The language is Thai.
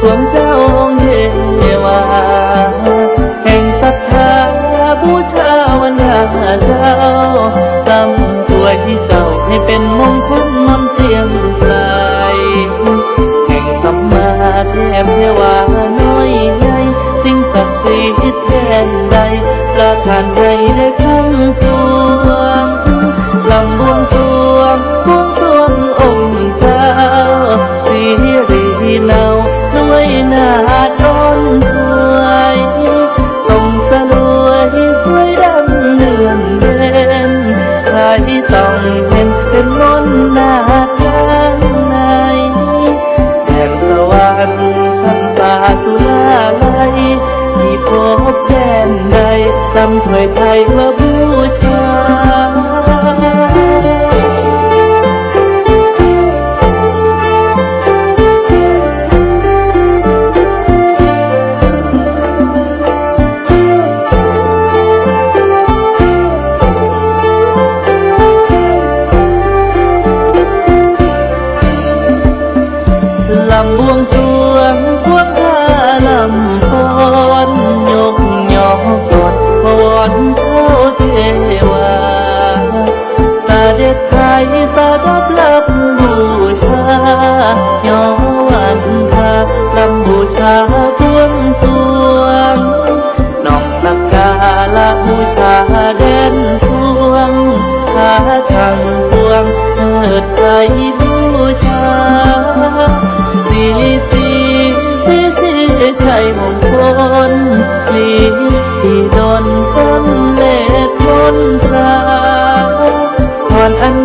สรวงเจ้าองค์เทวาแห่งศรัทธาบูชาวันดาเจ้าตำถวยที่เจ้าให้เป็นมงคลนำเสียงไกลแห่งสัมมาเทพเทวาน้อยใหญ่สิ่งศักดิ์สิทธิ์แทนใดประทานให้ได้ทั้งปวงลำบวงสรวงบวงสรวงองค์เจ้าสีรีเนาด้วยนาต้นถวยทรงสลวยสวยดำเนือนเด่นใครต้องเป็นมนต์นาทางในแห่งสวรรค์ชั้นฟ้าสุราลัยที่พบแดนใดจำถวยไทยมาบูชาลำบวงสรวงพวกข้าลำฟ้อนยกย่อกอดพรเท้าเทวาเสด็จไทยสดับรับบูชาย่อวันทาลำบูชาบวงสรวงนอกสักการะบูชาแดนสวงหาทางพวงเถิดไทยบูชาสีชัยมงคลลีที่ดนต้นเล็ดมนตราพรอัน